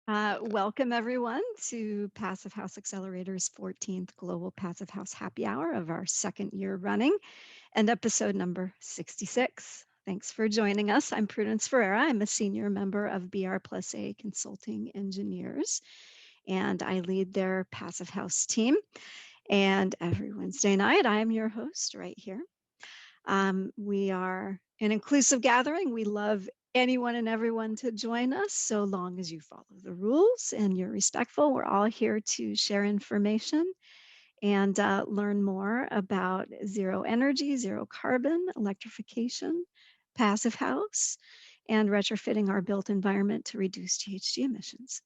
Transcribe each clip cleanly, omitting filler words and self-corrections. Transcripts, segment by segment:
Welcome everyone to Passive House Accelerator's 14th Global Passive House Happy Hour of our second year running and episode number 66. Thanks for joining us. I'm Prudence Ferreira. I'm a senior member of BR+A Consulting Engineers, and I lead their Passive House team. And every Wednesday night, I am your host right here. We are an inclusive gathering. We love anyone and everyone to join us, so long as you follow the rules and you're respectful. We're all here to share information and learn more about zero energy, zero carbon, electrification, passive house, and retrofitting our built environment to reduce GHG emissions.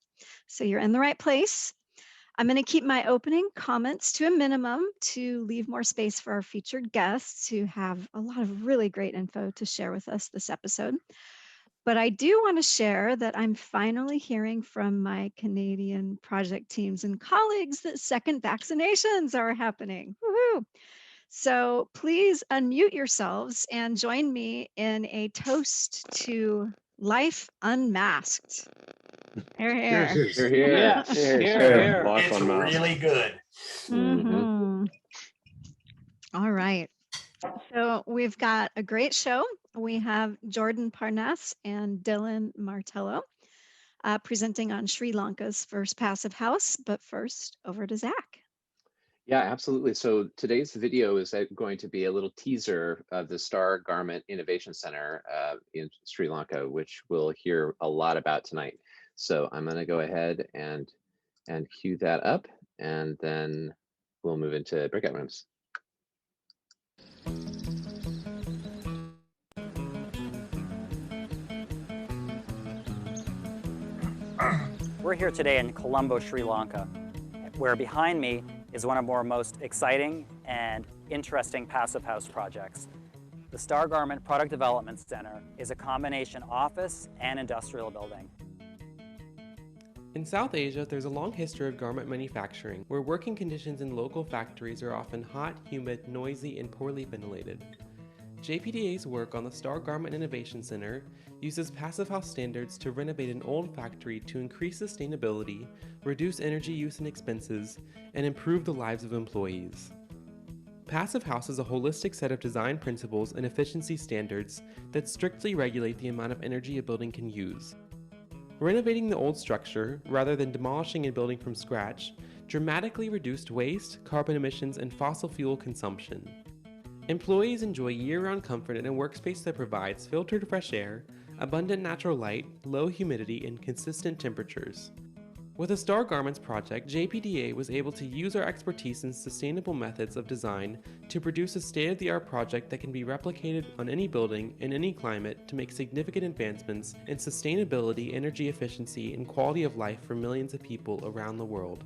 So you're in the right place. I'm going to keep my opening comments to a minimum to leave more space for our featured guests who have a lot of really great info to share with us this episode. But I do want to share that I'm finally hearing from my Canadian project teams and colleagues that second vaccinations are happening. Woohoo! So please unmute yourselves and join me in a toast to life unmasked. Here, here. Cheers. Here, here. Yeah. Here. Life It's unmasked. really good. Mm-hmm. All right. So we've got a great show. We have Jordan Parnass and Dylan Martello presenting on Sri Lanka's first passive house. But first, over to Zach. Yeah, absolutely. So today's video is going to be a little teaser of the Star Garment Innovation Center in Sri Lanka, which we'll hear a lot about tonight. So I'm going to go ahead and cue that up, and then we'll move into breakout rooms. We're here today in Colombo, Sri Lanka, where behind me is one of our most exciting and interesting passive house projects. The Star Garment Product Development Center is a combination office and industrial building. In South Asia, there's a long history of garment manufacturing, where working conditions in local factories are often hot, humid, noisy, and poorly ventilated. JPDA's work on the Star Garment Innovation Center uses passive house standards to renovate an old factory to increase sustainability, reduce energy use and expenses, and improve the lives of employees. Passive house is a holistic set of design principles and efficiency standards that strictly regulate the amount of energy a building can use. Renovating the old structure, rather than demolishing and building from scratch, dramatically reduced waste, carbon emissions, and fossil fuel consumption. Employees enjoy year-round comfort in a workspace that provides filtered fresh air, abundant natural light, low humidity, and consistent temperatures. With the Star Garments project, JPDA was able to use our expertise in sustainable methods of design to produce a state-of-the-art project that can be replicated on any building in any climate to make significant advancements in sustainability, energy efficiency, and quality of life for millions of people around the world.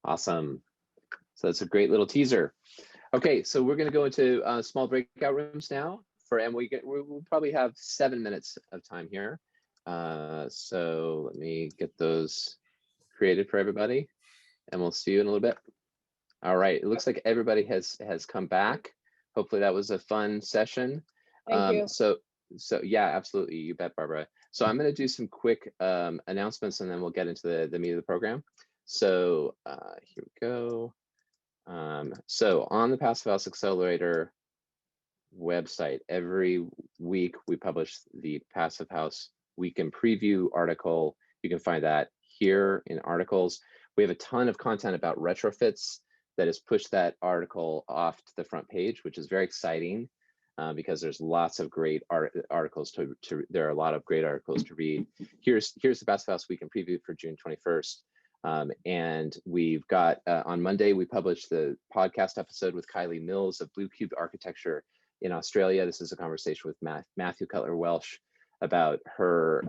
Awesome. So that's a great little teaser. Okay, so we're going to go into small breakout rooms now. We'll probably have 7 minutes of time here. So let me get those created for everybody, and we'll see you in a little bit. All right, it looks like everybody has come back. Hopefully that was a fun session. Thank you. So yeah, absolutely, you bet, Barbara. So I'm going to do some quick announcements, and then we'll get into the meat of the program. So here we go. So on the Passive House Accelerator website, every week we publish the Passive House Week in Preview article. You can find that here in articles. We have a ton of content about retrofits that has pushed that article off to the front page, which is very exciting because there's lots of great articles there are a lot of great articles to read. Here's the Passive House Week in Preview for June 21st. And we've got on Monday, we published the podcast episode with Kylie Mills of Blue Cube Architecture in Australia. This is a conversation with Matthew Cutler-Welsh about her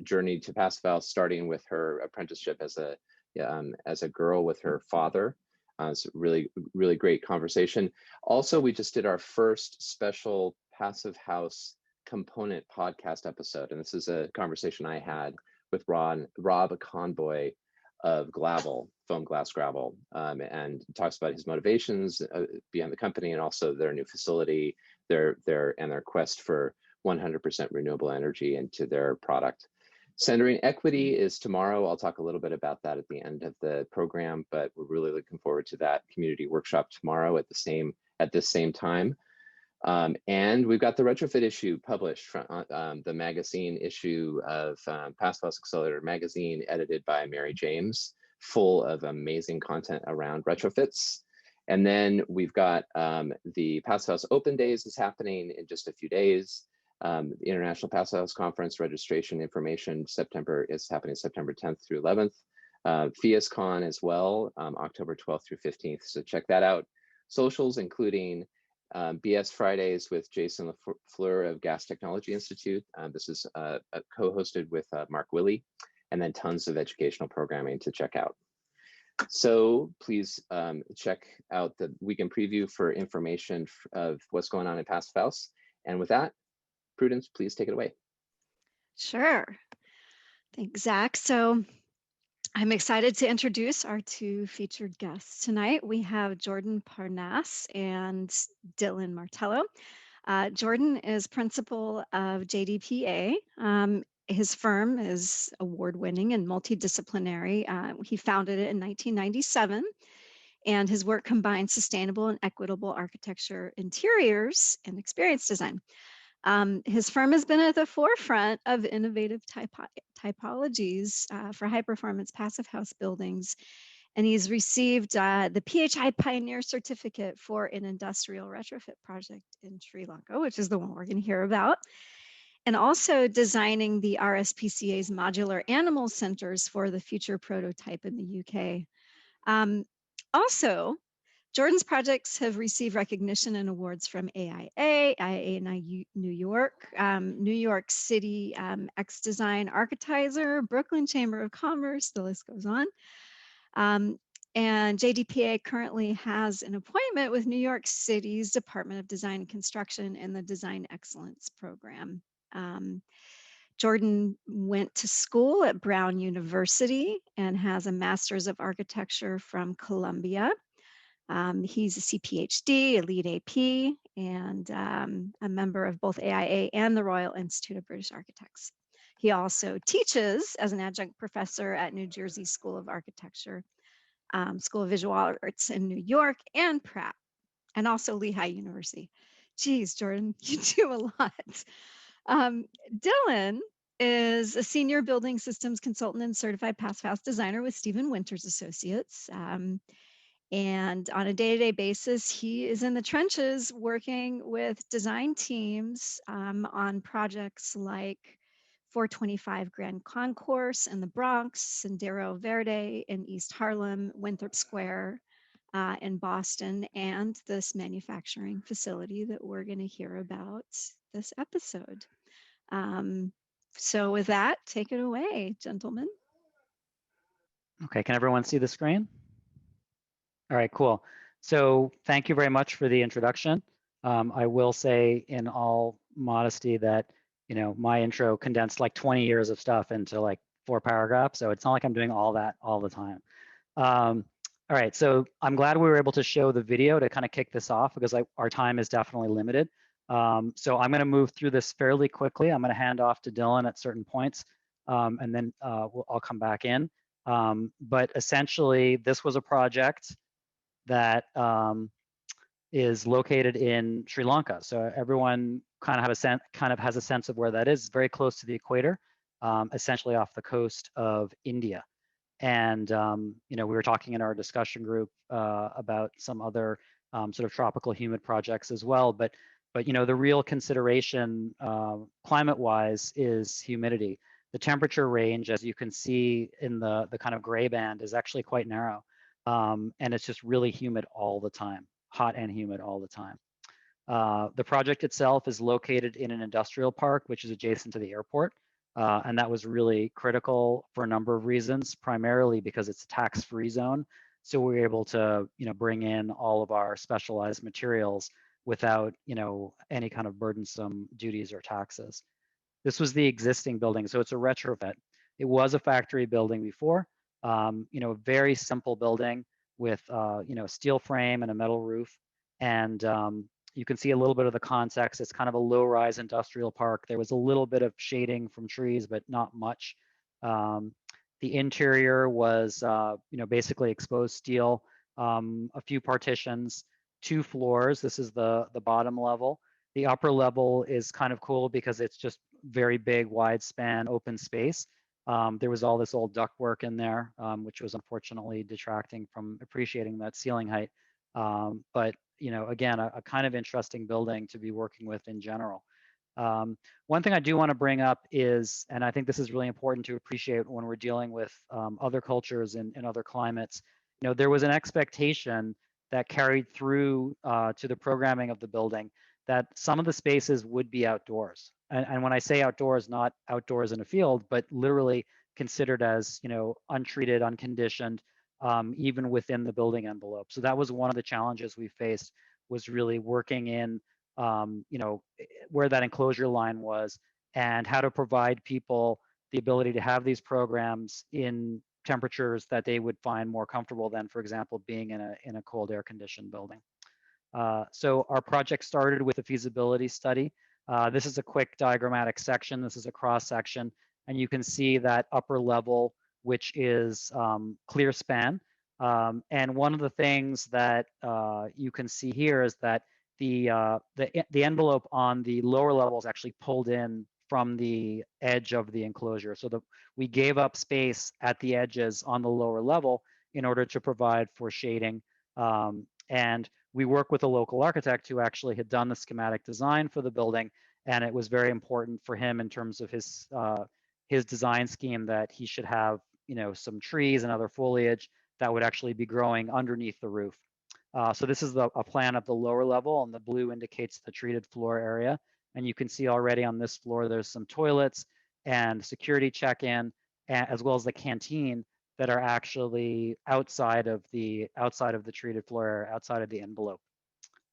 journey to passive house, starting with her apprenticeship as a girl with her father. It's a really, really great conversation. Also, we just did our first special passive house component podcast episode, and this is a conversation I had with Rob Conboy of Glavel, foam glass gravel, and talks about his motivations behind the company, and also their new facility, their quest for 100% renewable energy into their product. Centering equity is tomorrow. I'll talk a little bit about that at the end of the program, but we're really looking forward to that community workshop tomorrow at this same time. And we've got the retrofit issue published from the magazine issue of Passive House Accelerator magazine, edited by Mary James, full of amazing content around retrofits. And then we've got the Passive House Open Days is happening in just a few days. The International Passive House Conference registration information is happening September 10th through 11th. FIASCon as well, October 12th through 15th. So check that out. Socials including BS Fridays with Jason LaFleur of Gas Technology Institute. This is co-hosted with Mark Willey, and then tons of educational programming to check out. So please check out the weekend preview for information of what's going on in Passive House. And with that, Prudence, please take it away. Sure. Thanks, Zach. So I'm excited to introduce our two featured guests tonight. We have Jordan Parnass and Dylan Martello. Jordan is principal of JPDA. His firm is award-winning and multidisciplinary. He founded it in 1997, and his work combines sustainable and equitable architecture, interiors, and experience design. His firm has been at the forefront of innovative typologies for high-performance passive house buildings, and he's received the PHI Pioneer Certificate for an industrial retrofit project in Sri Lanka, which is the one we're going to hear about, and also designing the RSPCA's modular animal centers for the future prototype in the UK. Also, Jordan's projects have received recognition and awards from AIA New York, New York City X Design Architizer, Brooklyn Chamber of Commerce, the list goes on. And JPDA currently has an appointment with New York City's Department of Design and Construction in the Design Excellence Program. Jordan went to school at Brown University and has a Master's of Architecture from Columbia. He's a CPHD, a lead AP, and a member of both AIA and the Royal Institute of British Architects. He also teaches as an adjunct professor at New Jersey School of Architecture, School of Visual Arts in New York, and Pratt, and also Lehigh University. Geez, Jordan, you do a lot. Dylan is a senior building systems consultant and certified passive house designer with Stephen Winters Associates. And on a day-to-day basis, he is in the trenches working with design teams on projects like 425 Grand Concourse in the Bronx, Sendero Verde in East Harlem, Winthrop Square in Boston, and this manufacturing facility that we're going to hear about this episode. So with that, take it away, gentlemen. Okay, can everyone see the screen? All right, cool. So thank you very much for the introduction. I will say in all modesty that, you know, my intro condensed like 20 years of stuff into like 4 paragraphs. So it's not like I'm doing all that all the time. All right, so I'm glad we were able to show the video to kind of kick this off because our time is definitely limited. So I'm gonna move through this fairly quickly. I'm gonna hand off to Dylan at certain points and then I'll come back in. But essentially this was a project that is located in Sri Lanka. So everyone kind of has a sense of where that is. It's very close to the equator, essentially off the coast of India. And you know, we were talking in our discussion group about some other sort of tropical humid projects as well. But you know, the real consideration climate-wise is humidity. The temperature range, as you can see in the kind of gray band, is actually quite narrow. And it's just really humid all the time, hot and humid all the time. The project itself is located in an industrial park, which is adjacent to the airport. And that was really critical for a number of reasons, primarily because it's a tax-free zone. So we were able to, you know, bring in all of our specialized materials without, you know, any kind of burdensome duties or taxes. This was the existing building, so it's a retrofit. It was a factory building before, You know, a very simple building with, you know, steel frame and a metal roof. And you can see a little bit of the context. It's kind of a low-rise industrial park. There was a little bit of shading from trees, but not much. The interior was, you know, basically exposed steel, a few partitions, 2 floors. This is the bottom level. The upper level is kind of cool because it's just very big, wide span, open space. There was all this old ductwork in there, which was unfortunately detracting from appreciating that ceiling height. But you know, again, a kind of interesting building to be working with in general. One thing I do want to bring up is, and I think this is really important to appreciate when we're dealing with other cultures and other climates, you know, there was an expectation that carried through to the programming of the building that some of the spaces would be outdoors. And when I say outdoors, not outdoors in a field, but literally considered as, you know, untreated, unconditioned, even within the building envelope. So that was one of the challenges we faced, was really working in, you know, where that enclosure line was and how to provide people the ability to have these programs in temperatures that they would find more comfortable than, for example, being in a cold air conditioned building. So our project started with a feasibility study. This is a quick diagrammatic section. This is a cross section, and you can see that upper level, which is clear span. And one of the things that you can see here is that the envelope on the lower level is actually pulled in from the edge of the enclosure. So we gave up space at the edges on the lower level in order to provide for shading. And we work with a local architect who actually had done the schematic design for the building, and it was very important for him in terms of his design scheme that he should have, you know, some trees and other foliage that would actually be growing underneath the roof. So this is a plan of the lower level, and the blue indicates the treated floor area. And you can see already on this floor, there's some toilets and security check-in, as well as the canteen that are actually outside of the treated floor area, outside of the envelope.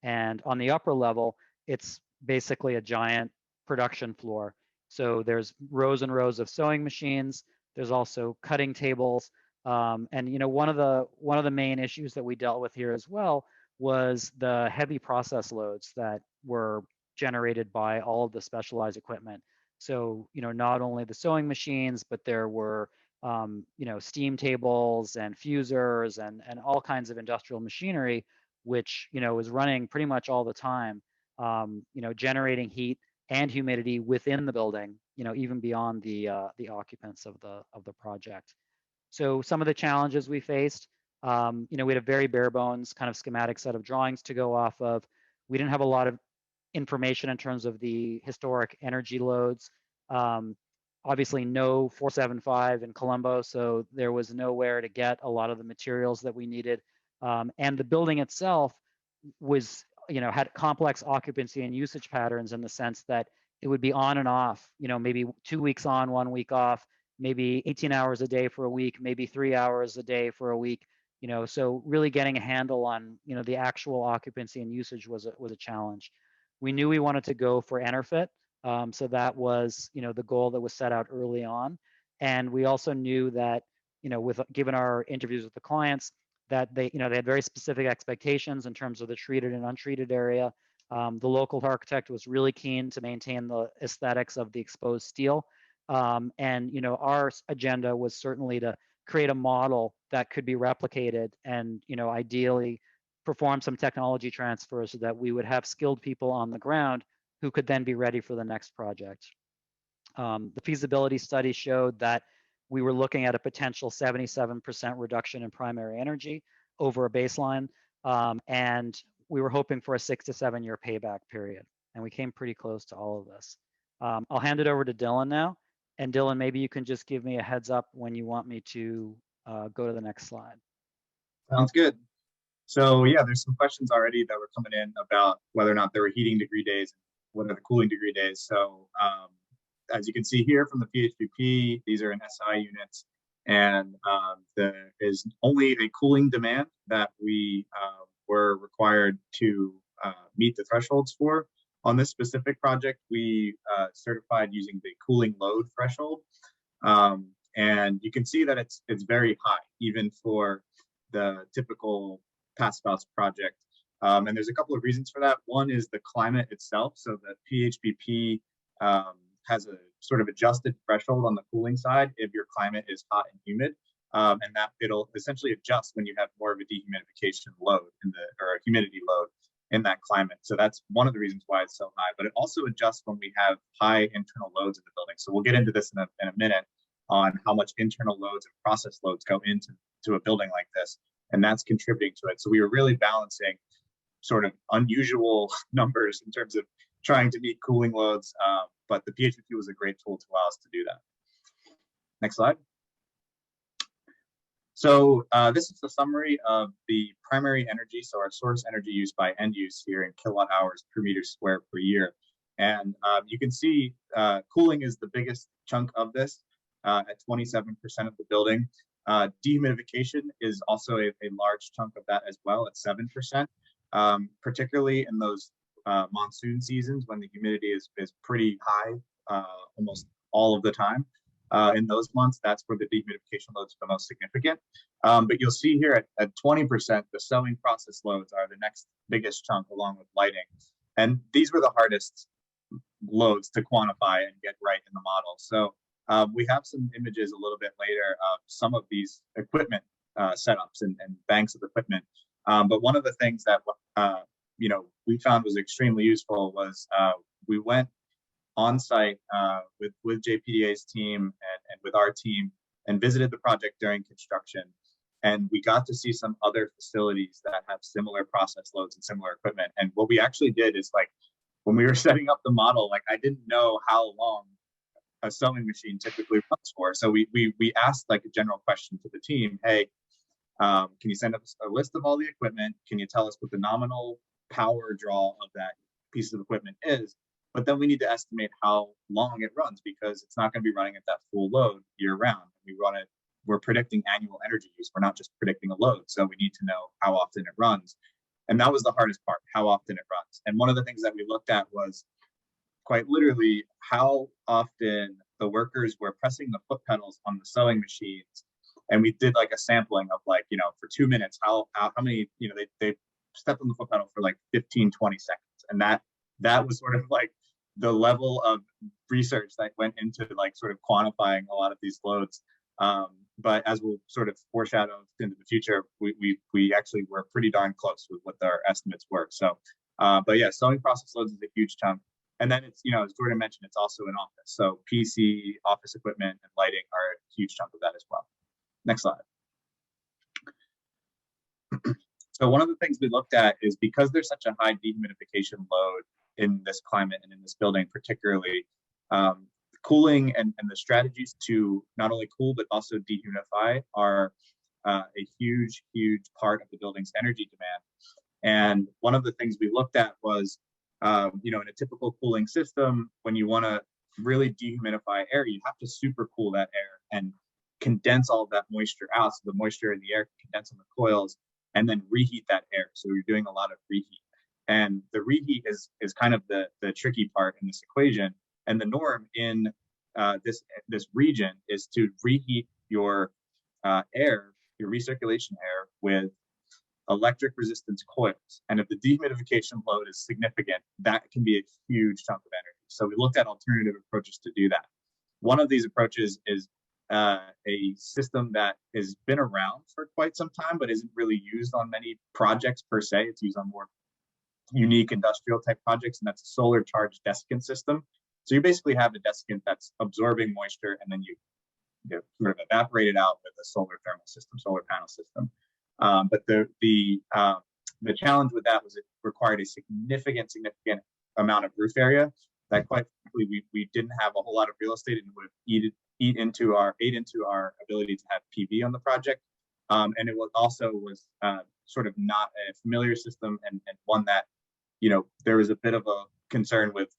And on the upper level, it's basically a giant production floor. So there's rows and rows of sewing machines. There's also cutting tables. And you know, one of the main issues that we dealt with here as well was the heavy process loads that were generated by all of the specialized equipment. So, you know, not only the sewing machines, but there were, you know, steam tables and fusers and all kinds of industrial machinery, which, you know, was running pretty much all the time, you know, generating heat and humidity within the building, you know, even beyond the occupants of the project. So some of the challenges we faced, you know, we had a very bare bones kind of schematic set of drawings to go off of. We didn't have a lot of information in terms of the historic energy loads. Obviously no 475 in Colombo, so there was nowhere to get a lot of the materials that we needed. And the building itself was, you know, had complex occupancy and usage patterns in the sense that it would be on and off, you know, maybe 2 weeks on, 1 week off, maybe 18 hours a day for a week, maybe 3 hours a day for a week, you know, so really getting a handle on, you know, the actual occupancy and usage was a challenge. We knew we wanted to go for EnerPHIT. So that was, you know, the goal that was set out early on. And we also knew that, you know, given our interviews with the clients, that they, you know, they had very specific expectations in terms of the treated and untreated area. The local architect was really keen to maintain the aesthetics of the exposed steel. And, you know, our agenda was certainly to create a model that could be replicated and, you know, ideally perform some technology transfer so that we would have skilled people on the ground who could then be ready for the next project. The feasibility study showed that we were looking at a potential 77% reduction in primary energy over a baseline, and we were hoping for a 6 to 7 year payback period, and we came pretty close to all of this. I'll hand it over to Dylan now, and Dylan, maybe you can just give me a heads up when you want me to go to the next slide. Sounds good. So yeah, there's some questions already that were coming in about whether or not there were heating degree days, what are the cooling degree days. So as you can see here from the PHPP, these are in SI units, and there is only a cooling demand that we were required to meet the thresholds for. On this specific project, we certified using the cooling load threshold. And you can see that it's very high, even for the typical passive house project. And there's a couple of reasons for that. One is the climate itself. So the PHBP has a sort of adjusted threshold on the cooling side if your climate is hot and humid. And that it'll essentially adjust when you have more of a dehumidification load or a humidity load in that climate. So that's one of the reasons why it's so high, but it also adjusts when we have high internal loads in the building. So we'll get into this in a minute on how much internal loads and process loads go into a building like this, and that's contributing to it. So we were really balancing sort of unusual numbers in terms of trying to meet cooling loads, but the PHBP was a great tool to allow us to do that. Next slide. So this is the summary of the primary energy, so our source energy used by end use here in kilowatt hours per meter square per year. And you can see cooling is the biggest chunk of this at 27% of the building. Dehumidification is also a large chunk of that as well at 7%, particularly in those monsoon seasons when the humidity is pretty high almost all of the time. In those months, that's where the dehumidification loads are the most significant. But you'll see here at 20%, the sewing process loads are the next biggest chunk along with lighting. And these were the hardest loads to quantify and get right in the model. So we have some images a little bit later of some of these equipment setups and banks of equipment. But one of the things that we found was extremely useful was we went on site with JPDA's team and with our team and visited the project during construction. And we got to see some other facilities that have similar process loads and similar equipment. And what we actually did is, like, when we were setting up the model, like, I didn't know how long a sewing machine typically runs for. So we asked like a general question to the team, hey, can you send us a list of all the equipment? Can you tell us what the nominal power draw of that piece of equipment is? But then we need to estimate how long it runs, because it's not going to be running at that full load year round. We're predicting annual energy use. We're not just predicting a load. So we need to know how often it runs. And that was the hardest part, how often it runs. And one of the things that we looked at was quite literally how often the workers were pressing the foot pedals on the sewing machines. And we did like a sampling of, like, for 2 minutes, how many, they stepped on the foot pedal for like 15, 20 seconds. And that was sort of like the level of research that went into like sort of quantifying a lot of these loads. But as we'll sort of foreshadow into the future, we actually were pretty darn close with what our estimates were. So, but yeah, sewing process loads is a huge chunk. And then it's, as Jordan mentioned, it's also an office. So PC, office equipment, and lighting are a huge chunk of that as well. Next slide. So one of the things we looked at is, because there's such a high dehumidification load in this climate and in this building particularly, cooling and the strategies to not only cool but also dehumidify are a huge part of the building's energy demand. And one of the things we looked at was, in a typical cooling system, when you want to really dehumidify air, you have to super cool that air and condense all of that moisture out, so the moisture in the air can condense on the coils, and then reheat that air. So you're doing a lot of reheat. And the reheat is kind of the tricky part in this equation. And the norm in this region is to reheat your air, your recirculation air, with electric resistance coils. And if the dehumidification load is significant, that can be a huge chunk of energy. So we looked at alternative approaches to do that. One of these approaches is a system that has been around for quite some time, but isn't really used on many projects per se. It's used on more unique industrial type projects, and that's a solar charged desiccant system. So you basically have a desiccant that's absorbing moisture, and then you sort of evaporate it out with a solar thermal system, solar panel system. But the challenge with that was it required a significant amount of roof area that, quite frankly, we didn't have a whole lot of real estate, and would have ate into our ability to have PV on the project. And it was also sort of not a familiar system, and one that, there was a bit of a concern with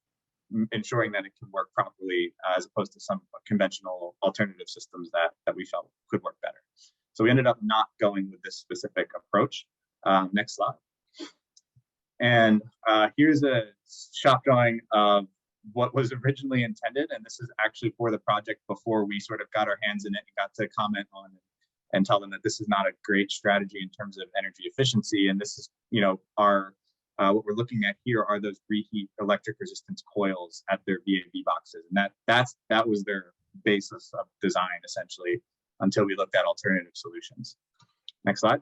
ensuring that it can work properly, as opposed to some conventional alternative systems that we felt could work better. So we ended up not going with this specific approach. Next slide. And here's a shop drawing of what was originally intended. And this is actually for the project before we sort of got our hands in it and got to comment on it and tell them that this is not a great strategy in terms of energy efficiency. And this is, you know, our what we're looking at here are those reheat electric resistance coils at their VAV boxes, and that was their basis of design essentially until we looked at alternative solutions. Next slide.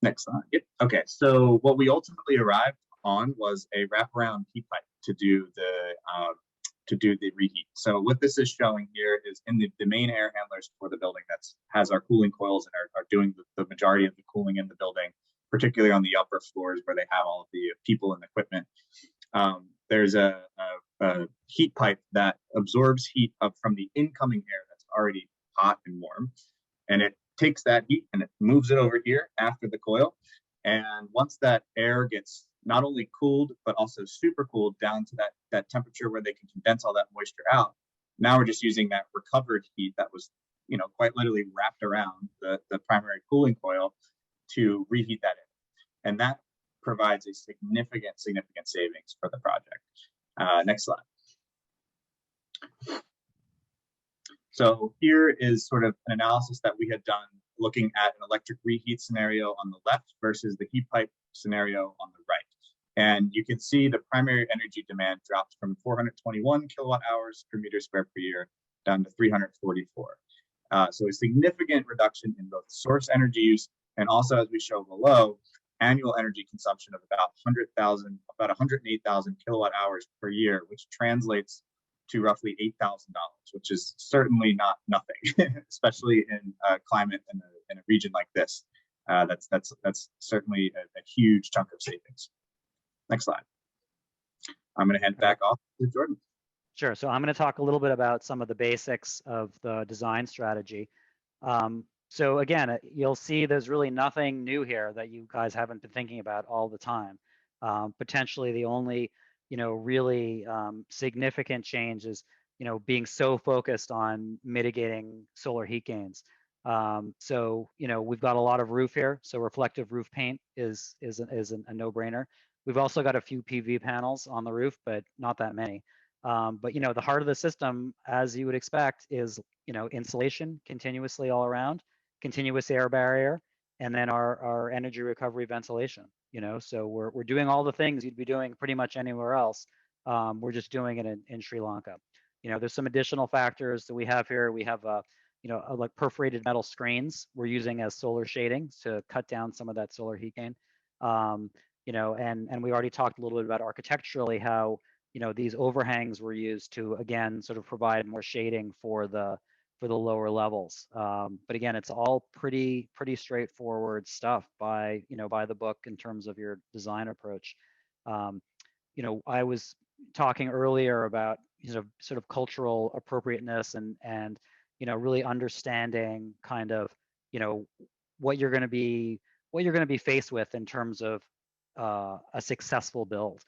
Next slide. Yep. Okay, so what we ultimately arrived on was a wraparound heat pipe to do the reheat. So what this is showing here is in the main air handlers for the building that has our cooling coils and are doing the majority of the cooling in the building, particularly on the upper floors where they have all of the people and equipment. There's a heat pipe that absorbs heat up from the incoming air that's already hot and warm, and it takes that heat and it moves it over here after the coil. And once that air gets not only cooled, but also super cooled down to that temperature where they can condense all that moisture out, now we're just using that recovered heat that was, you know, quite literally wrapped around the primary cooling coil to reheat that in. And that provides a significant savings for the project. Next slide. So here is sort of an analysis that we had done looking at an electric reheat scenario on the left versus the heat pipe scenario on the right. And you can see the primary energy demand dropped from 421 kilowatt hours per meter square per year down to 344. So a significant reduction in both source energy use and also, as we show below, annual energy consumption of about 108,000 kilowatt hours per year, which translates to roughly $8,000, which is certainly not nothing, especially in a climate in a region like this. That's certainly a huge chunk of savings. Next slide. I'm going to hand back off to Jordan. Sure. So I'm going to talk a little bit about some of the basics of the design strategy. So again, you'll see there's really nothing new here that you guys haven't been thinking about all the time. Potentially the only, you know, really significant change is, you know, being so focused on mitigating solar heat gains. So, you know, we've got a lot of roof here, so reflective roof paint is a no-brainer. We've also got a few PV panels on the roof, but not that many. But, you know, the heart of the system, as you would expect, is, you know, insulation continuously all around, continuous air barrier, and then our energy recovery ventilation, you know. So we're doing all the things you'd be doing pretty much anywhere else. We're just doing it in Sri Lanka. You know, there's some additional factors that we have here. We have, you know, like perforated metal screens we're using as solar shading to cut down some of that solar heat gain. You know, and we already talked a little bit about architecturally how, you know, these overhangs were used to, again, sort of provide more shading for the lower levels. But again, it's all pretty straightforward stuff by the book in terms of your design approach. You know, I was talking earlier about, you know, sort of cultural appropriateness and you know, really understanding kind of, you know, what you're going to be faced with in terms of a successful build.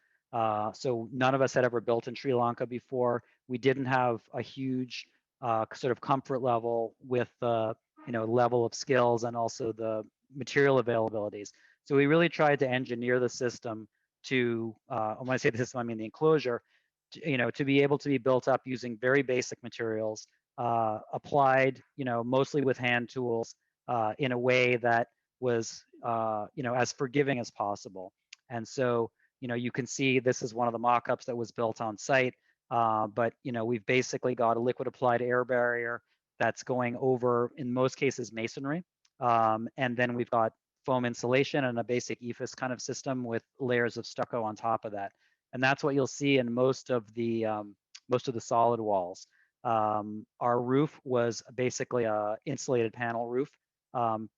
So none of us had ever built in Sri Lanka before. We didn't have a huge sort of comfort level with the, you know, level of skills and also the material availabilities. So we really tried to engineer the system to, when I say the system, I mean the enclosure, to, you know, to be able to be built up using very basic materials, applied, you know, mostly with hand tools, in a way that was, you know, as forgiving as possible. And so, you know, you can see this is one of the mock-ups that was built on site. But, you know, we've basically got a liquid applied air barrier that's going over, in most cases, masonry. And then we've got foam insulation and a basic EFIS kind of system with layers of stucco on top of that. And that's what you'll see in most of the solid walls. Our roof was basically a insulated panel roof,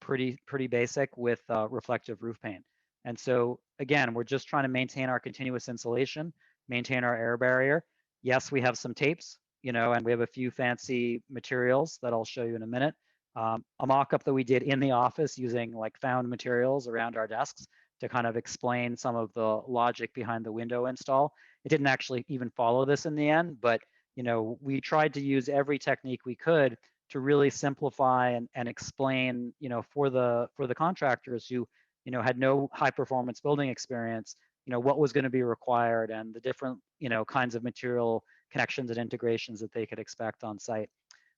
pretty basic with reflective roof paint. And so again, we're just trying to maintain our continuous insulation, maintain our air barrier. Yes, we have some tapes, you know, and we have a few fancy materials that I'll show you in a minute. A mock-up that we did in the office using like found materials around our desks to kind of explain some of the logic behind the window install. It didn't actually even follow this in the end, but, you know, we tried to use every technique we could to really simplify and explain, you know, for the contractors who, you know, had no high performance building experience, what was going to be required and the different, kinds of material connections and integrations that they could expect on site.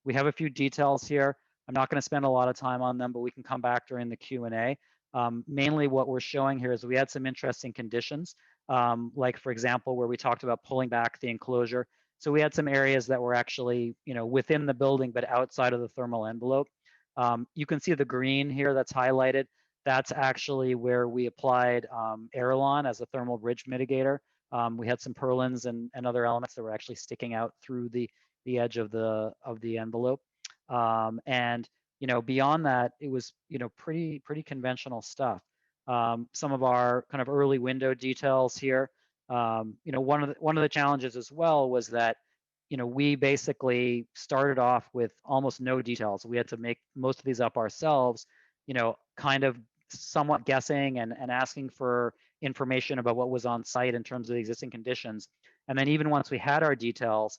We have a few details here. I'm not going to spend a lot of time on them, but we can come back during the Q&A. Mainly what we're showing here is we had some interesting conditions, like for example, where we talked about pulling back the enclosure. So we had some areas that were actually, within the building, but outside of the thermal envelope. You can see the green here that's highlighted. That's actually where we applied Airlon as a thermal bridge mitigator. We had some purlins and other elements that were actually sticking out through the edge of the envelope. And beyond that, it was pretty conventional stuff. Some of our kind of early window details here. One of the challenges as well was that we basically started off with almost no details. We had to make most of these up ourselves, kind of somewhat guessing and asking for information about what was on site in terms of the existing conditions. And then even once we had our details,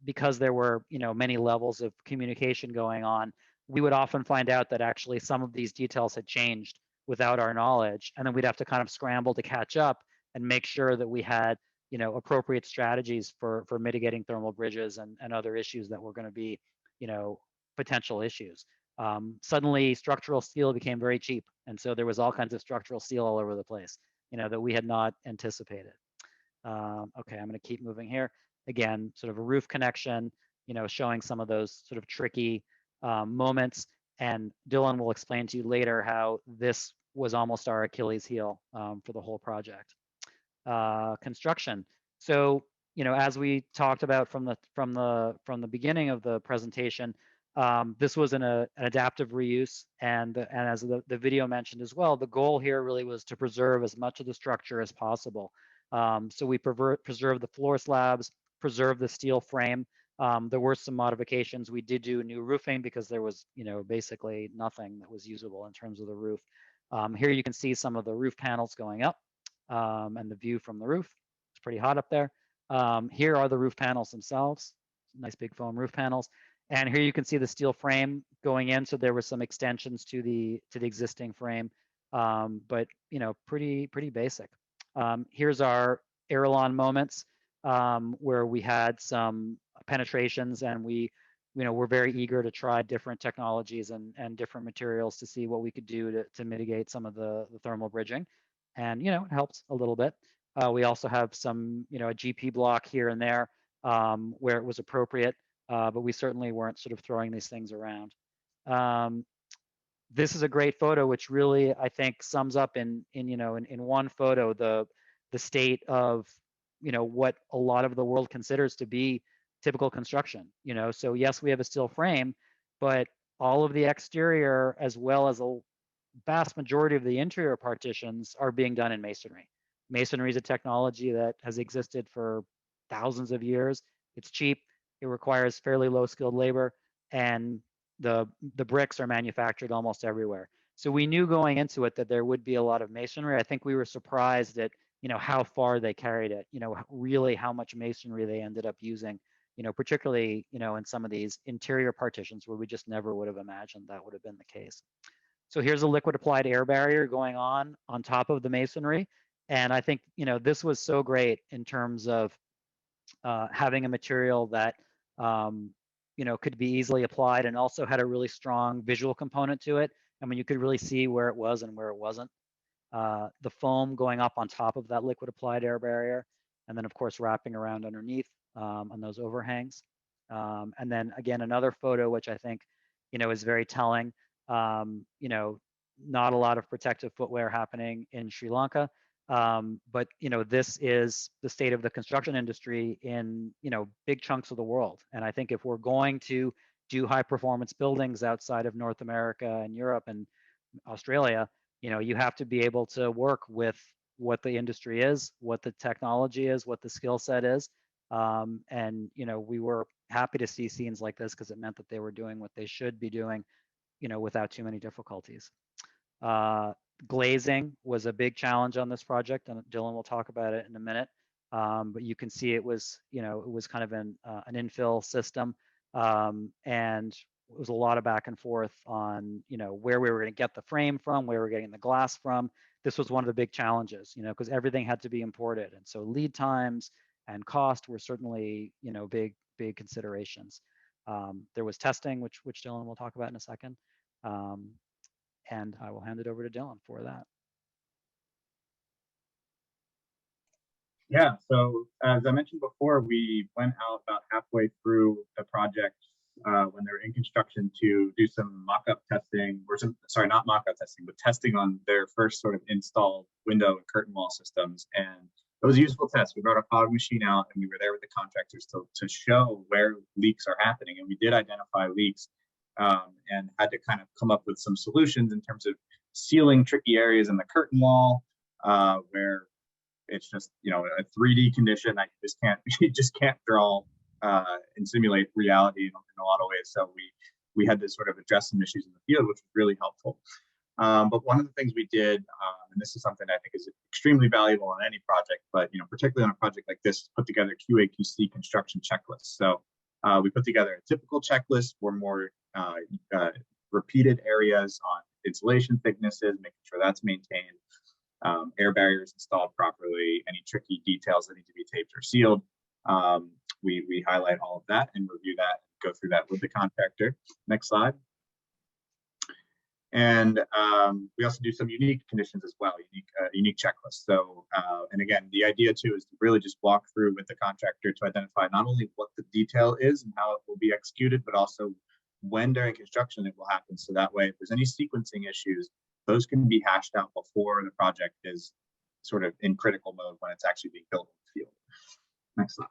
because there were many levels of communication going on, we would often find out that actually some of these details had changed without our knowledge, and then we'd have to kind of scramble to catch up and make sure that we had appropriate strategies for mitigating thermal bridges and other issues that were going to be potential issues. Suddenly structural steel became very cheap, and so there was all kinds of structural steel all over the place that we had not anticipated. Okay, I'm going to keep moving here. Again, sort of a roof connection, showing some of those sort of tricky moments. And Dylan will explain to you later how this was almost our Achilles heel for the whole project. Construction. So, as we talked about from the beginning of the presentation, this was an adaptive reuse, and as the video mentioned as well, the goal here really was to preserve as much of the structure as possible. So we preserved the floor slabs, preserved the steel frame. There were some modifications. We did do new roofing because there was, basically nothing that was usable in terms of the roof. Here you can see some of the roof panels going up and the view from the roof. It's pretty hot up there. Here are the roof panels themselves, nice big foam roof panels. And here you can see the steel frame going in. So there were some extensions to the existing frame, but pretty basic. Here's our Airlon moments where we had some penetrations, and we we're very eager to try different technologies and different materials to see what we could do to mitigate some of the thermal bridging. And it helped a little bit. We also have some a GP block here and there where it was appropriate, but we certainly weren't sort of throwing these things around. This is a great photo, which really I think sums up in one photo the state of what a lot of the world considers to be typical construction. So yes, we have a steel frame, but all of the exterior as well as a vast majority of the interior partitions are being done in masonry. Masonry is a technology that has existed for thousands of years. It's cheap. It requires fairly low skilled labor, and the bricks are manufactured almost everywhere. So we knew going into it that there would be a lot of masonry. I think we were surprised at how far they carried it. Really how much masonry they ended up using. Particularly in some of these interior partitions where we just never would have imagined that would have been the case. So here's a liquid applied air barrier going on top of the masonry, and I think this was so great in terms of having a material that could be easily applied and also had a really strong visual component to it. I mean, you could really see where it was and where it wasn't. The foam going up on top of that liquid applied air barrier, and then of course wrapping around underneath on those overhangs. And then again, another photo which I think is very telling. Not a lot of protective footwear happening in Sri Lanka, but this is the state of the construction industry in big chunks of the world. And I think if we're going to do high performance buildings outside of North America and Europe and Australia, you have to be able to work with what the industry is, what the technology is, what the skill set is. And we were happy to see scenes like this because it meant that they were doing what they should be doing without too many difficulties. Glazing was a big challenge on this project, and Dylan will talk about it in a minute. But you can see it was, it was kind of an infill system, and it was a lot of back and forth on, where we were going to get the frame from, where we were getting the glass from. This was one of the big challenges, because everything had to be imported. And so lead times and cost were certainly, big considerations. There was testing, which Dylan will talk about in a second. And I will hand it over to Dylan for that. Yeah, so as I mentioned before, we went out about halfway through the project when they were in construction to do some mock-up testing, or sorry, not mock-up testing, but testing on their first sort of installed window and curtain wall systems. And it was a useful test. We brought our fog machine out and we were there with the contractors to show where leaks are happening. And we did identify leaks and had to kind of come up with some solutions in terms of sealing tricky areas in the curtain wall where it's just, a 3D condition that you just can't draw and simulate reality in a lot of ways. So we had to sort of address some issues in the field, which was really helpful. But one of the things we did, and this is something I think is extremely valuable on any project, but particularly on a project like this, put together QA/QC construction checklists. So we put together a typical checklist for more repeated areas on insulation thicknesses, making sure that's maintained. Air barriers installed properly, any tricky details that need to be taped or sealed. We highlight all of that and review that, go through that with the contractor. Next slide. And we also do some unique conditions as well, unique checklists. So, and again, the idea too is to really just walk through with the contractor to identify not only what the detail is and how it will be executed, but also when during construction it will happen. So that way, if there's any sequencing issues, those can be hashed out before the project is sort of in critical mode when it's actually being built in the field. Next slide.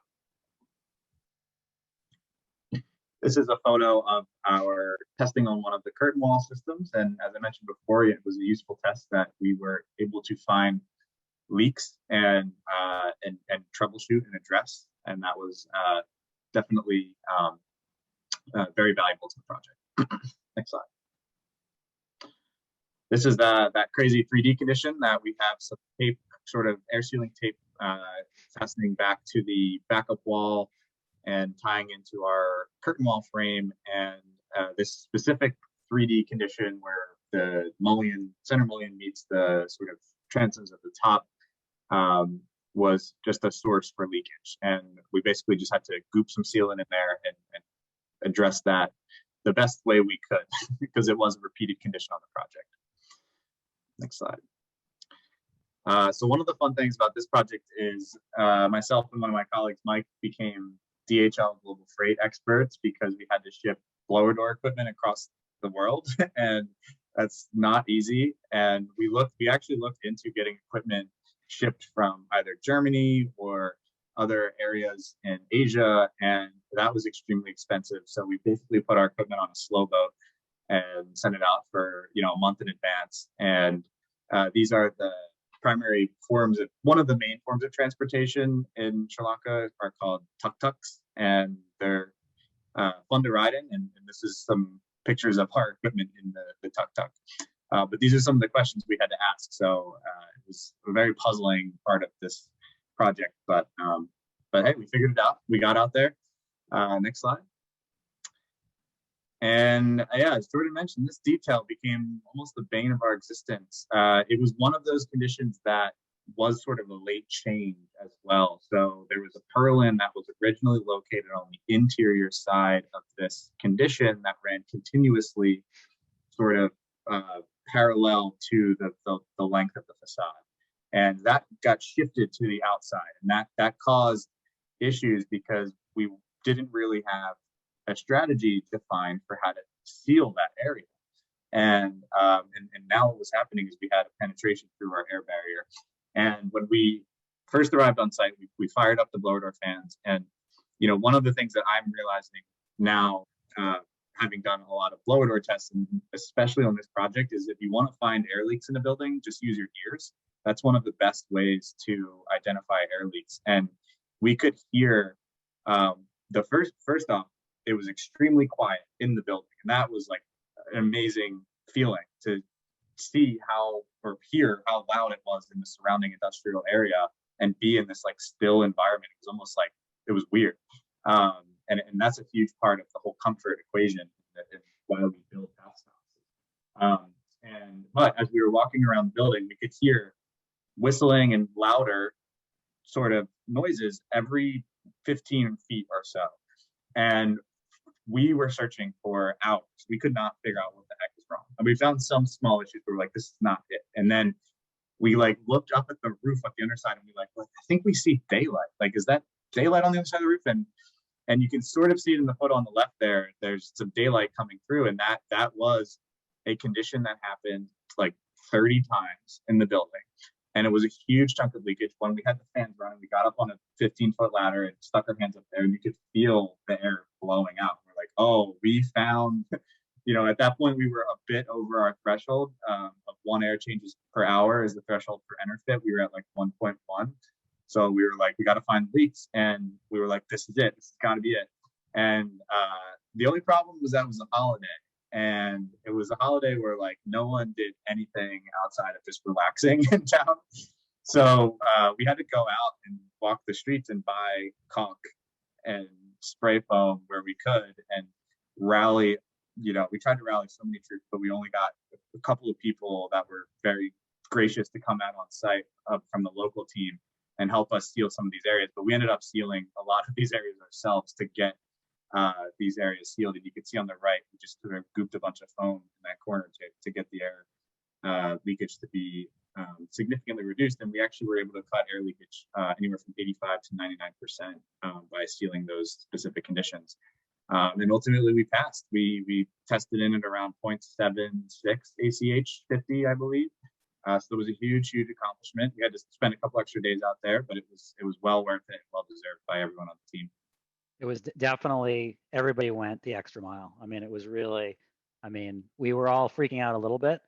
This is a photo of our testing on one of the curtain wall systems. And as I mentioned before, it was a useful test that we were able to find leaks and troubleshoot and address. And that was definitely very valuable to the project. Next slide. This is that crazy 3D condition that we have some tape, sort of air sealing tape fastening back to the backup wall and tying into our curtain wall frame. And this specific 3D condition where the center mullion meets the sort of transoms at the top was just a source for leakage. And we basically just had to goop some sealant in there and address that the best way we could because it was a repeated condition on the project. Next slide. So one of the fun things about this project is myself and one of my colleagues, Mike, became DHL global freight experts because we had to ship blower door equipment across the world, and that's not easy. And we actually looked into getting equipment shipped from either Germany or other areas in Asia, and that was extremely expensive. So we basically put our equipment on a slow boat and sent it out for a month in advance. And these are the primary forms of one of the main forms of transportation in Sri Lanka are called tuk-tuks, and they're fun to ride in. And this is some pictures of our equipment in the tuk-tuk. But these are some of the questions we had to ask. So it was a very puzzling part of this project, but hey, we figured it out. We got out there. Next slide. And yeah, as Jordan mentioned, this detail became almost the bane of our existence. It was one of those conditions that was sort of a late change as well. So there was a purlin that was originally located on the interior side of this condition that ran continuously sort of parallel to the length of the facade. And that got shifted to the outside. And that caused issues because we didn't really have a strategy defined for how to seal that area. And now what was happening is we had a penetration through our air barrier. And when we first arrived on site, we fired up the blower door fans. And, one of the things that I'm realizing now, having done a lot of blower door tests, and especially on this project, is if you want to find air leaks in a building, just use your ears. That's one of the best ways to identify air leaks. And we could hear the first off, it was extremely quiet in the building. And that was like an amazing feeling to see or hear how loud it was in the surrounding industrial area and be in this like still environment. It was almost like it was weird. And that's a huge part of the whole comfort equation in and why we build house houses. But as we were walking around the building, we could hear whistling and louder sort of noises every 15 feet or so. And we were searching for hours. We could not figure out what the heck was wrong. And we found some small issues. We were like, this is not it. And then we like looked up at the roof at the underside and we like, well, I think we see daylight. Like, is that daylight on the other side of the roof? And you can sort of see it in the photo on the left there. There's some daylight coming through, and that was a condition that happened like 30 times in the building. And it was a huge chunk of leakage. When we had the fans running, we got up on a 15-foot ladder and stuck our hands up there, and you could feel the air blowing out. We're like, oh, we found, at that point we were a bit over our threshold of 1 air changes per hour is the threshold for EnerPHIT. We were at like 1.1. So we were like, we got to find leaks. And we were like, this is it. This has got to be it. And the only problem was that it was a holiday. And it was a holiday where like no one did anything outside of just relaxing in town. So we had to go out and walk the streets and buy caulk and spray foam where we could and rally. We tried to rally so many troops, but we only got a couple of people that were very gracious to come out on site from the local team and help us seal some of these areas. But we ended up sealing a lot of these areas ourselves to get these areas sealed. And you can see on the right, we just sort of gooped a bunch of foam in that corner to get the air leakage to be significantly reduced. And we actually were able to cut air leakage anywhere from 85 to 99% by sealing those specific conditions. And ultimately we passed. We tested in at around 0.76 ACH 50, I believe. So it was a huge accomplishment. We had to spend a couple extra days out there, but it was well worth it, well deserved by everyone on the team. It was definitely, everybody went the extra mile. I mean, it was really, we were all freaking out a little bit,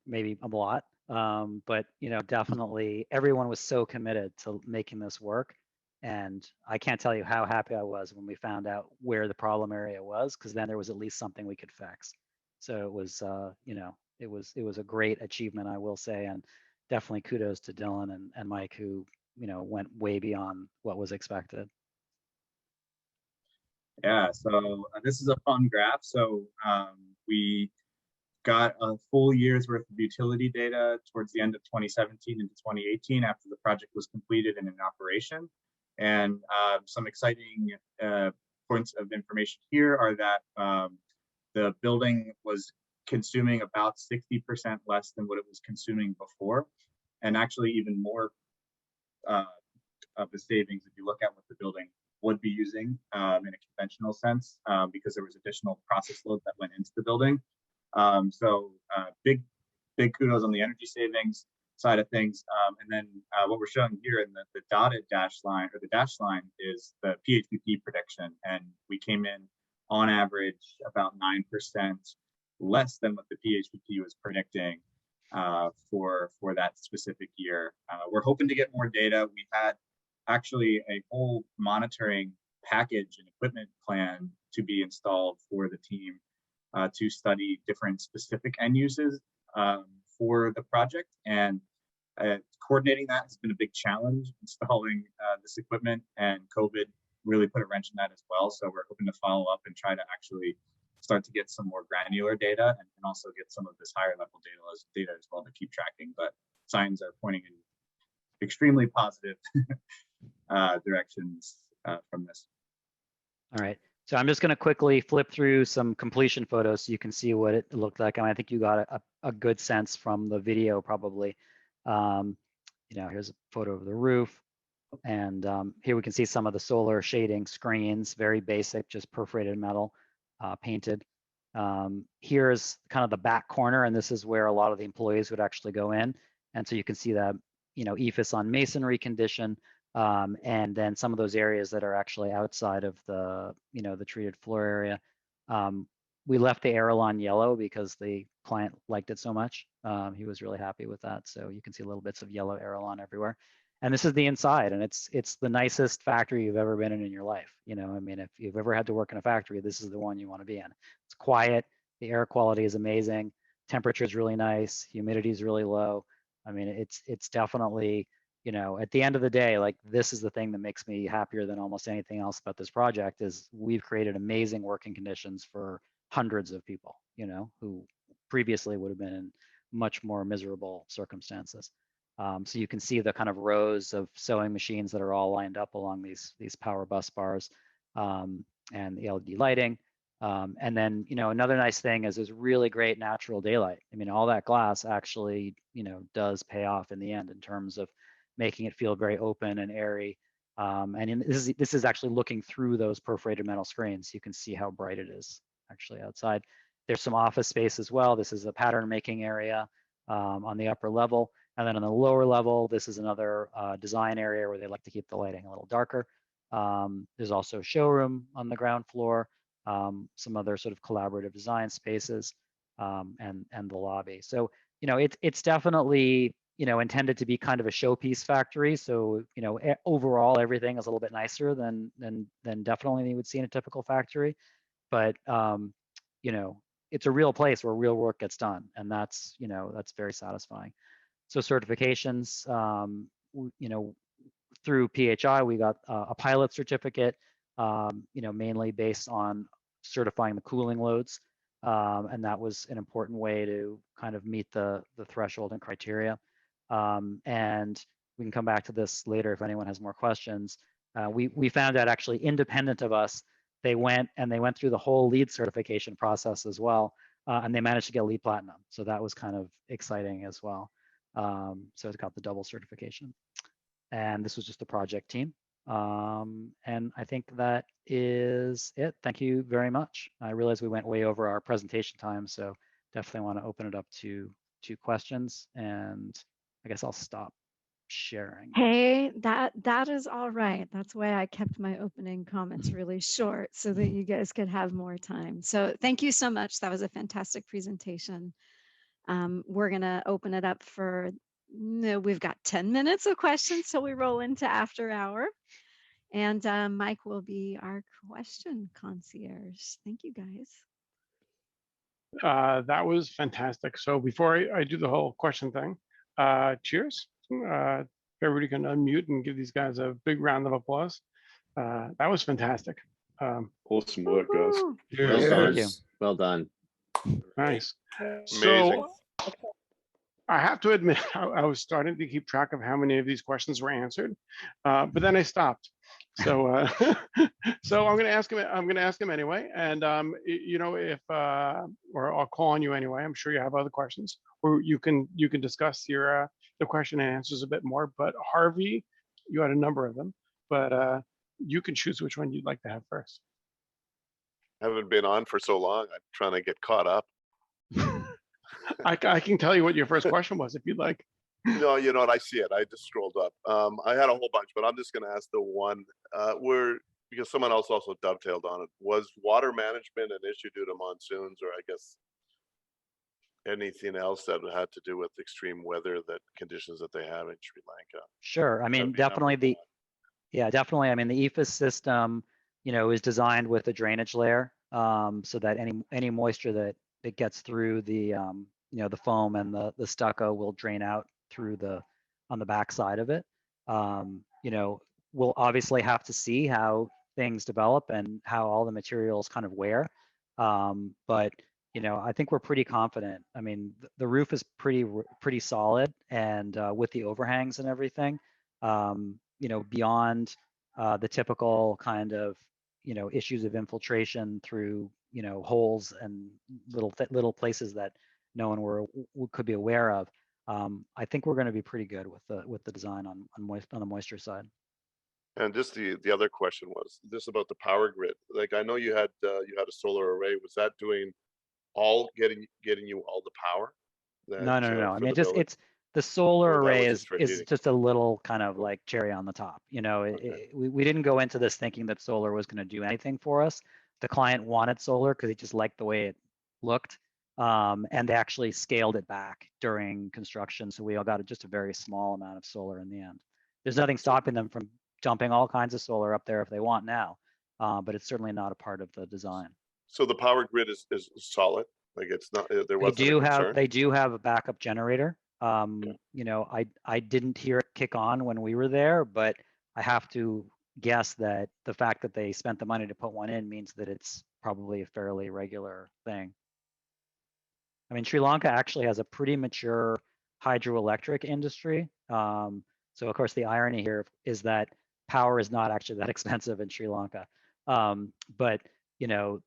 maybe a lot, but definitely everyone was so committed to making this work. And I can't tell you how happy I was when we found out where the problem area was, because then there was at least something we could fix. So it was, it was a great achievement, I will say, and definitely kudos to Dylan and Mike, who went way beyond what was expected. Yeah, so this is a fun graph. So we got a full year's worth of utility data towards the end of 2017 into 2018 after the project was completed and in operation. And some exciting points of information here are that the building was consuming about 60% less than what it was consuming before, and actually even more of the savings if you look at what the building would be using in a conventional sense, because there was additional process load that went into the building. So big kudos on the energy savings side of things. And then what we're showing here in the dotted dash line, or the dash line, is the PHPP prediction. And we came in on average about 9% less than what the PHPP was predicting for that specific year. We're hoping to get more data. We had actually a whole monitoring package and equipment plan to be installed for the team to study different specific end uses for the project, and coordinating that has been a big challenge. Installing this equipment, and COVID really put a wrench in that as well. So we're hoping to follow up and try to actually start to get some more granular data and also get some of this higher level data as well to keep tracking. But signs are pointing in extremely positive directions from this. All right. So I'm just going to quickly flip through some completion photos so you can see what it looked like. I think you got a good sense from the video probably. Here's a photo of the roof. And here we can see some of the solar shading screens, very basic, just perforated metal, painted. Here's kind of the back corner, and this is where a lot of the employees would actually go in. And so you can see that, EFIS on masonry condition. And then some of those areas that are actually outside of the, the treated floor area. We left the Aerolon yellow because the client liked it so much. He was really happy with that. So you can see little bits of yellow Aerolon everywhere. And this is the inside, and it's the nicest factory you've ever been in your life. If you've ever had to work in a factory, this is the one you want to be in. It's quiet, the air quality is amazing, temperature is really nice, humidity is really low. It's definitely, at the end of the day, like, this is the thing that makes me happier than almost anything else about this project is we've created amazing working conditions for hundreds of people, who previously would have been in much more miserable circumstances. So you can see the kind of rows of sewing machines that are all lined up along these power bus bars, and the LED lighting. And then, another nice thing is there's really great natural daylight. I mean, all that glass actually, does pay off in the end in terms of making it feel very open and airy. And this is actually looking through those perforated metal screens. You can see how bright it is actually outside. There's some office space as well. This is a pattern making area on the upper level. And then on the lower level, this is another design area where they like to keep the lighting a little darker. There's also a showroom on the ground floor, some other sort of collaborative design spaces, and the lobby. So, it's definitely, intended to be kind of a showpiece factory. So, overall, everything is a little bit nicer than definitely you would see in a typical factory. But, it's a real place where real work gets done. And that's, that's very satisfying. So certifications, through PHI, we got a pilot certificate, mainly based on certifying the cooling loads. And that was an important way to kind of meet the threshold and criteria. And we can come back to this later if anyone has more questions. We found out actually independent of us, they went through the whole LEED certification process as well. And they managed to get LEED Platinum. So that was kind of exciting as well. So it got the double certification. And this was just the project team. And I think that is it. Thank you very much. I realize we went way over our presentation time, so definitely want to open it up to questions. And I guess I'll stop sharing. Hey, that is all right. That's why I kept my opening comments really short so that you guys could have more time. So thank you so much. That was a fantastic presentation. We're going to open it up for, we've got 10 minutes of questions, so we roll into after hour. And Mike will be our question concierge. Thank you, guys. That was fantastic. So before I do the whole question thing, cheers. Everybody can unmute and give these guys a big round of applause. That was fantastic. Awesome work, guys. Well done. you. Well done. Nice. Amazing. So I have to admit, I was starting to keep track of how many of these questions were answered, but then I stopped. So, so I'm going to ask him. I'm going to ask him anyway, and if or I'll call on you anyway. I'm sure you have other questions, or you can discuss your the question and answers a bit more. But Harvey, you had a number of them, but you can choose which one you'd like to have first. Haven't been on for so long. I'm trying to get caught up. I can tell you what your first question was if you'd like. No, you know what? I see it. I just scrolled up. I had a whole bunch, but I'm just going to ask the one because someone else also dovetailed on it. Was water management an issue due to monsoons, or I guess anything else that had to do with extreme weather conditions that they have in Sri Lanka? Sure. I mean, definitely definitely. I mean, the EFIS system, is designed with a drainage layer, so that any moisture that gets through the the foam and the stucco will drain out through on the back side of it. We'll obviously have to see how things develop and how all the materials kind of wear. But I think we're pretty confident. I mean, the roof is pretty solid, and with the overhangs and everything, beyond the typical kind of issues of infiltration through holes and little places that no one could be aware of. I think we're going to be pretty good with the design on the moisture side. And just the other question was this about the power grid. Like, I know you had a solar array. Was that doing getting you all the power? No. I mean, it's the solar array is just a little kind of like cherry on the top. We didn't go into this thinking that solar was going to do anything for us. The client wanted solar because he just liked the way it looked. And they actually scaled it back during construction. So we all got just a very small amount of solar in the end. There's nothing stopping them from dumping all kinds of solar up there if they want now, but it's certainly not a part of the design. So the power grid is solid. Like, it's not, there wasn't They do have a backup generator. Okay. I didn't hear it kick on when we were there, but I have to guess that the fact that they spent the money to put one in means that it's probably a fairly regular thing. I mean, Sri Lanka actually has a pretty mature hydroelectric industry. So of course the irony here is that power is not actually that expensive in Sri Lanka. But you know,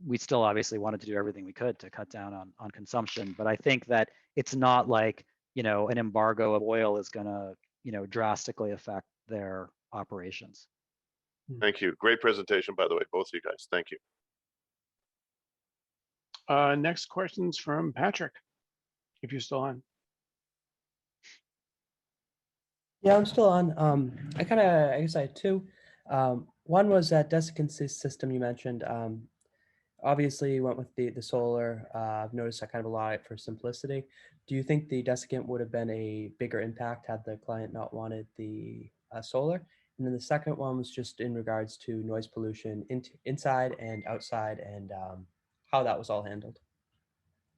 we still obviously wanted to do everything we could to cut down on consumption. But I think that it's not like, you know, an embargo of oil is gonna, you know, drastically affect their operations. Thank you. Great presentation, by the way, both of you guys. Thank you. Next question's from Patrick, if you're still on. Yeah, I'm still on. I guess I had two. One was that desiccant system you mentioned. Obviously you went with the solar. I've noticed that kind of a lot for simplicity. Do you think the desiccant would have been a bigger impact had the client not wanted the solar? And then the second one was just in regards to noise pollution inside and outside, and how that was all handled.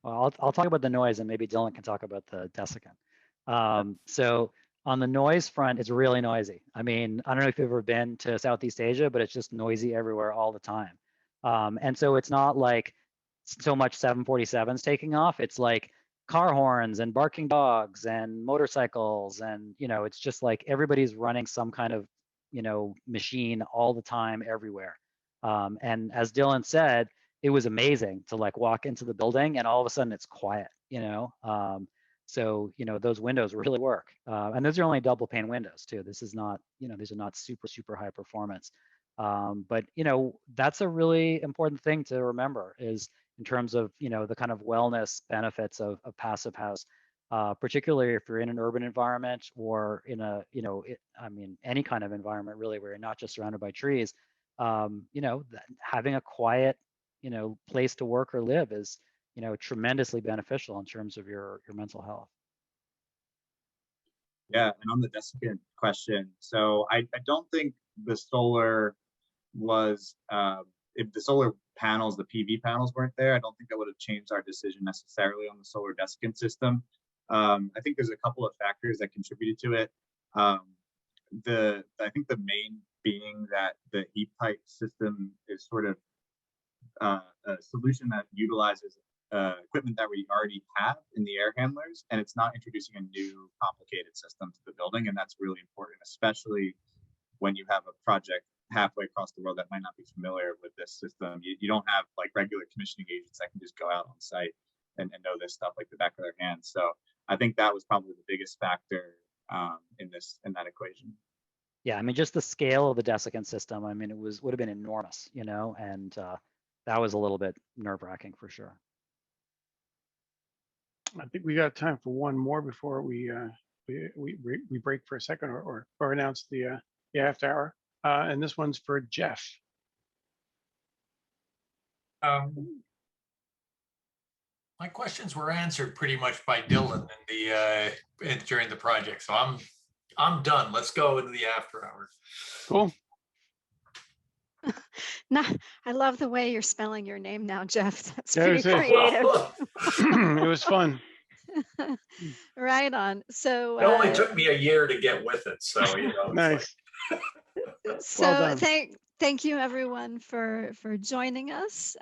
Well, I'll talk about the noise, and maybe Dylan can talk about the desiccant. So on the noise front, it's really noisy. I mean, I don't know if you've ever been to Southeast Asia, but it's just noisy everywhere all the time. And so it's not like so much 747s taking off. It's like car horns and barking dogs and motorcycles, and you know, it's just like everybody's running some kind of, you know, machine all the time everywhere. And as Dylan said, it was amazing to like walk into the building and all of a sudden it's quiet, you know. So, you know, those windows really work. And those are only double pane windows too. This is not, you know, these are not super high performance. But, you know, that's a really important thing to remember is in terms of, you know, the kind of wellness benefits of passive house, particularly if you're in an urban environment or in a, you know, I mean, any kind of environment really where you're not just surrounded by trees. You know, having a quiet, you know, place to work or live is, you know, tremendously beneficial in terms of your mental health. Yeah, and on the desiccant question, so I don't think the solar was, if the solar panels, the PV panels weren't there, I don't think that would have changed our decision necessarily on the solar desiccant system. I think there's a couple of factors that contributed to it. I think the main being that the heat pipe system is sort of a solution that utilizes equipment that we already have in the air handlers, and it's not introducing a new complicated system to the building. And that's really important, especially when you have a project halfway across the world that might not be familiar with this system. You don't have like regular commissioning agents that can just go out on site and know this stuff like the back of their hands. So I think that was probably the biggest factor in that equation. Yeah, I mean, just the scale of the desiccant system, I mean, it would have been enormous, you know, and that was a little bit nerve-wracking for sure. I think we got time for one more before we break for a second or announce the after hour. And this one's for Jeff. My questions were answered pretty much by Dylan during the project, so I'm done. Let's go into the after hours. Cool. Nah, I love the way you're spelling your name now, Jeff. That's Yeah, pretty creative. It was fun. Right on. So it only took me a year to get with it, so you know. Nice. So Well thank you everyone for joining us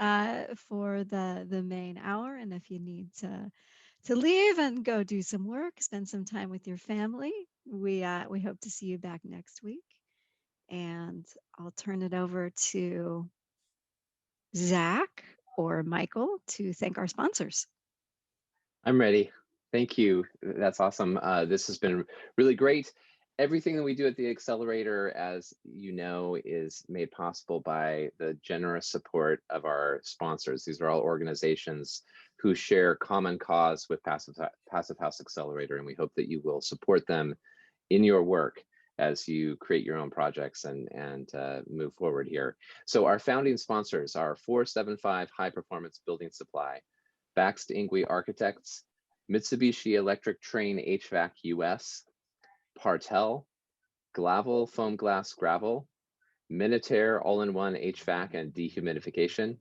for the main hour. And if you need to leave and go do some work, spend some time with your family, we hope to see you back next week. And I'll turn it over to Zach or Michael to thank our sponsors. I'm ready. Thank you. That's awesome. This has been really great. Everything that we do at the Accelerator, as you know, is made possible by the generous support of our sponsors. These are all organizations who share common cause with Passive House Accelerator, and we hope that you will support them in your work as you create your own projects and move forward here. So our founding sponsors are 475 High Performance Building Supply, Baxt Ingwe Architects, Mitsubishi Electric Train HVAC US, Partel, Glavel Foam Glass Gravel, Minitaire All-in-One HVAC and Dehumidification,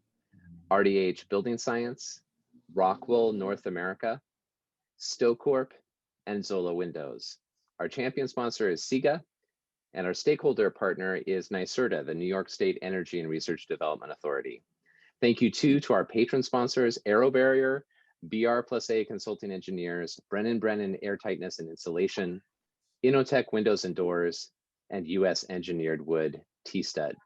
RDH Building Science, Rockwell North America, Stocorp, and Zola Windows. Our champion sponsor is SIGA, and our stakeholder partner is NYSERDA, the New York State Energy and Research Development Authority. Thank you too to our patron sponsors, Aero Barrier, BR+A Consulting Engineers, Brennan Air Tightness and Insulation, Inotech Windows and Doors, and US Engineered Wood, T-Stud.